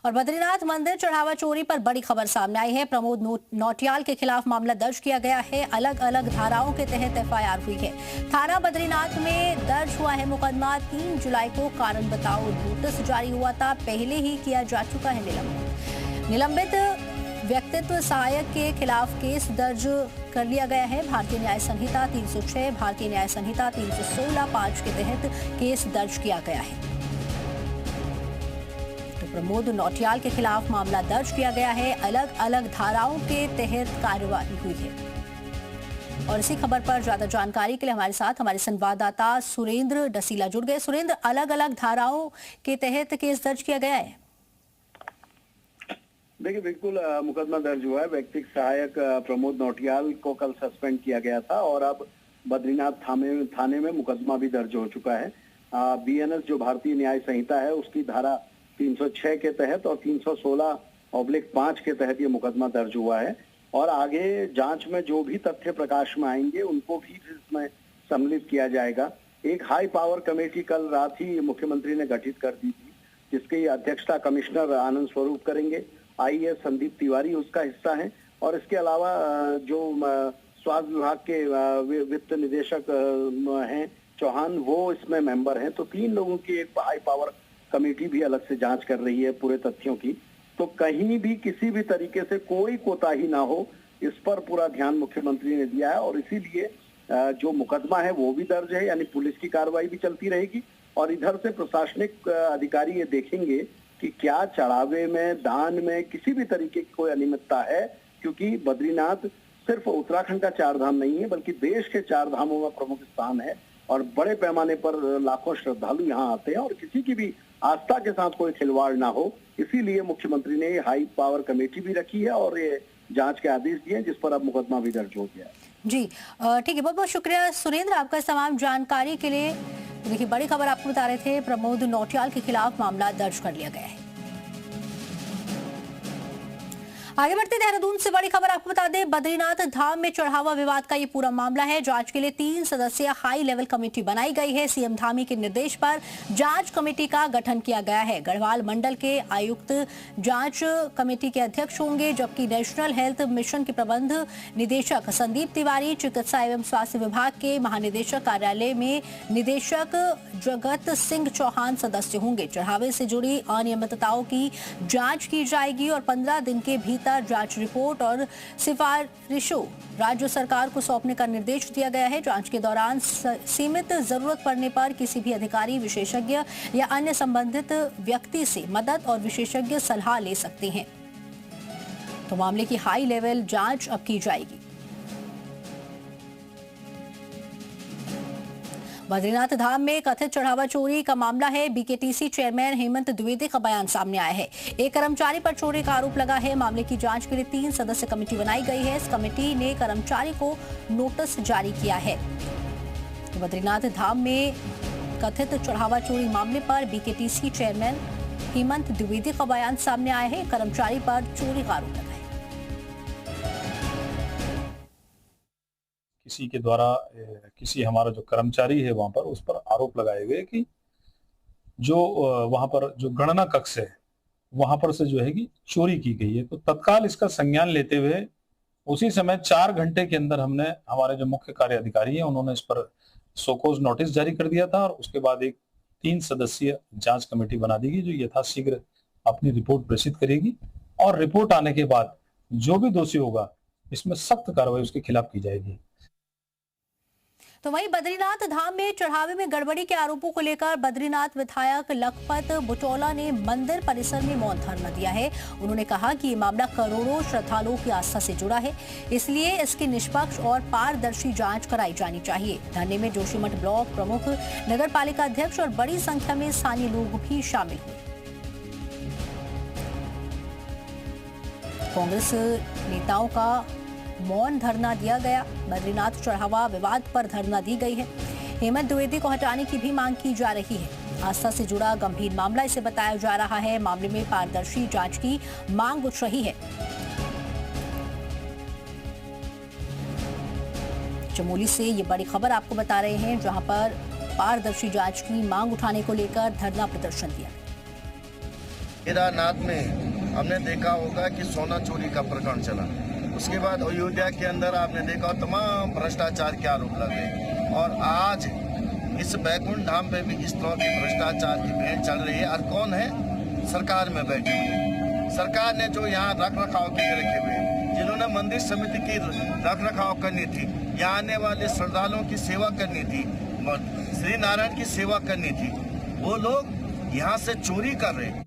और बद्रीनाथ मंदिर चढ़ावा चोरी पर बड़ी खबर सामने आई है। प्रमोद नौटियाल के खिलाफ मामला दर्ज किया गया है। अलग अलग धाराओं के तहत एफआईआर हुई है। थाना बद्रीनाथ में दर्ज हुआ है मुकदमा। 3 जुलाई को कारण बताओ नोटिस जारी हुआ था, पहले ही किया जा चुका है निलंबित व्यक्तित्व सहायक के खिलाफ केस दर्ज कर लिया गया है। भारतीय न्याय संहिता 306, भारतीय न्याय संहिता 316(5) के तहत केस दर्ज किया गया है। प्रमोद नौटियाल के खिलाफ मामला दर्ज किया गया है। अलग अलग धाराओं के तहत कार्रवाई हुई है। और इसी खबर पर ज्यादा जानकारी के लिए हमारे साथ हमारे संवाददाता सुरेंद्र डसीला जुड़ गए। सुरेंद्र, अलग अलग धाराओं के तहत केस दर्ज किया गया है। देखिए, बिल्कुल मुकदमा दर्ज हुआ है। व्यक्तिगत सहायक प्रमोद नौटियाल को कल सस्पेंड किया गया था और अब बद्रीनाथ थाने में मुकदमा भी दर्ज हो चुका है। बीएनएस जो भारतीय न्याय संहिता है उसकी धारा 306 के तहत और 316(5) के तहत ये मुकदमा दर्ज हुआ है। और आगे जांच में जो भी तथ्य प्रकाश में आएंगे उनको भी इसमें सम्मिलित किया जाएगा। एक हाई पावर कमेटी कल रात ही मुख्यमंत्री ने गठित कर दी थी, जिसकी अध्यक्षता कमिश्नर आनंद स्वरूप करेंगे। आईएएस संदीप तिवारी उसका हिस्सा है और इसके अलावा जो स्वास्थ्य विभाग के वित्त निदेशक हैं चौहान, वो इसमें मेंबर हैं। तो 3 लोगों की एक हाई पावर कमेटी भी अलग से जांच कर रही है पूरे तथ्यों की। तो कहीं भी किसी भी तरीके से कोई कोताही ना हो, इस पर पूरा ध्यान मुख्यमंत्री ने दिया है। और इसीलिए जो मुकदमा है वो भी दर्ज है, यानी पुलिस की कार्रवाई भी चलती रहेगी और इधर से प्रशासनिक अधिकारी ये देखेंगे कि क्या चढ़ावे में, दान में किसी भी तरीके की कोई अनियमितता है। क्योंकि बद्रीनाथ सिर्फ उत्तराखंड का 4 धाम नहीं है, बल्कि देश के 4 धामों में प्रमुख स्थान है और बड़े पैमाने पर लाखों श्रद्धालु यहाँ आते हैं और किसी की भी आस्था के साथ कोई खिलवाड़ ना हो, इसीलिए मुख्यमंत्री ने हाई पावर कमेटी भी रखी है और ये जांच के आदेश दिए, जिस पर अब मुकदमा भी दर्ज हो गया है। जी ठीक है, बहुत बहुत शुक्रिया सुरेंद्र आपका तमाम जानकारी के लिए। देखिए, बड़ी खबर आपको बता रहे थे, प्रमोद नौटियाल के खिलाफ मामला दर्ज कर लिया गया है। आगे बढ़ते देहरादून से बड़ी खबर आपको बता दें, बद्रीनाथ धाम में चढ़ावा विवाद का ये पूरा मामला है। जांच के लिए 3 सदस्यीय हाई लेवल कमेटी बनाई गई है। सीएम धामी के निर्देश पर जांच कमेटी का गठन किया गया है। गढ़वाल मंडल के आयुक्त जांच कमेटी के अध्यक्ष होंगे, जबकि नेशनल हेल्थ मिशन के प्रबंध निदेशक संदीप तिवारी, चिकित्सा एवं स्वास्थ्य विभाग के महानिदेशक कार्यालय में निदेशक जगत सिंह चौहान सदस्य होंगे। चढ़ावे से जुड़ी अनियमितताओं की जांच की जाएगी और 15 दिन के भीतर जांच रिपोर्ट और सिफारिशों राज्य सरकार को सौंपने का निर्देश दिया गया है। जांच के दौरान सीमित जरूरत पड़ने पर किसी भी अधिकारी, विशेषज्ञ या अन्य संबंधित व्यक्ति से मदद और विशेषज्ञ सलाह ले सकते हैं। तो मामले की हाई लेवल जांच अब की जाएगी। बद्रीनाथ धाम में कथित चढ़ावा चोरी का मामला है। बीकेटीसी चेयरमैन हेमंत द्विवेदी का बयान सामने आया है। एक कर्मचारी पर चोरी का आरोप लगा है। मामले की जांच के लिए 3 सदस्य कमेटी बनाई गई है। इस कमेटी ने कर्मचारी को नोटिस जारी किया है। बद्रीनाथ धाम में कथित चढ़ावा चोरी मामले पर बीकेटीसी चेयरमैन हेमंत द्विवेदी का बयान सामने आया है। कर्मचारी पर चोरी का आरोप लगा है। किसी के द्वारा किसी हमारा जो कर्मचारी है वहां पर, उस पर आरोप लगाए गए कि जो वहां पर जो गणना कक्ष है वहां पर से जो है कि चोरी की गई है। तो तत्काल इसका संज्ञान लेते हुए उसी समय 4 घंटे के अंदर हमने, हमारे जो मुख्य कार्य अधिकारी हैं उन्होंने इस पर शोकॉज नोटिस जारी कर दिया था और उसके बाद एक 3 सदस्यीय जांच कमेटी बना दी गई, जो यथाशीघ्र अपनी रिपोर्ट प्रेषित करेगी और रिपोर्ट आने के बाद जो भी दोषी होगा इसमें सख्त कार्रवाई उसके खिलाफ की जाएगी। तो वहीं बद्रीनाथ धाम में चढ़ावे में गड़बड़ी के आरोपों को लेकर बद्रीनाथ विधायक लखपत बुटौला ने मंदिर परिसर में मौन धरना दिया है। उन्होंने कहा कि ये मामला करोड़ों श्रद्धालुओं की आस्था से जुड़ा है, इसलिए इसकी निष्पक्ष और पारदर्शी जांच कराई जानी चाहिए। धरने में जोशीमठ ब्लॉक प्रमुख, नगर पालिका अध्यक्ष और बड़ी संख्या में स्थानीय लोग भी शामिल हुए। कांग्रेस नेताओं का मौन धरना दिया गया। बद्रीनाथ चढ़ावा विवाद पर धरना दी गई है। हेमंत द्विवेदी को हटाने की भी मांग की जा रही है। आस्था से जुड़ा गंभीर मामला इसे बताया जा रहा है। मामले में पारदर्शी जांच की मांग उठ रही है। चमोली से ये बड़ी खबर आपको बता रहे हैं, जहां पर पारदर्शी जांच की मांग उठाने को लेकर धरना प्रदर्शन किया। केदारनाथ में हमने देखा होगा कि सोना चोरी का प्रकरण चला, उसके बाद अयोध्या के अंदर आपने देखा तमाम भ्रष्टाचार के आरोप लगे, और आज इस बैकुंठ धाम पे भी इस तरह की भ्रष्टाचार की भेंट चल रही है। और कौन है? सरकार में बैठे हुए, सरकार ने जो यहाँ रख रखाव के लिए रखे हुए, जिन्होंने मंदिर समिति की रख रखाव करनी थी, यहाँ आने वाले श्रद्धालुओं की सेवा करनी थी, श्री नारायण की सेवा करनी थी, वो लोग यहाँ से चोरी कर रहे हैं।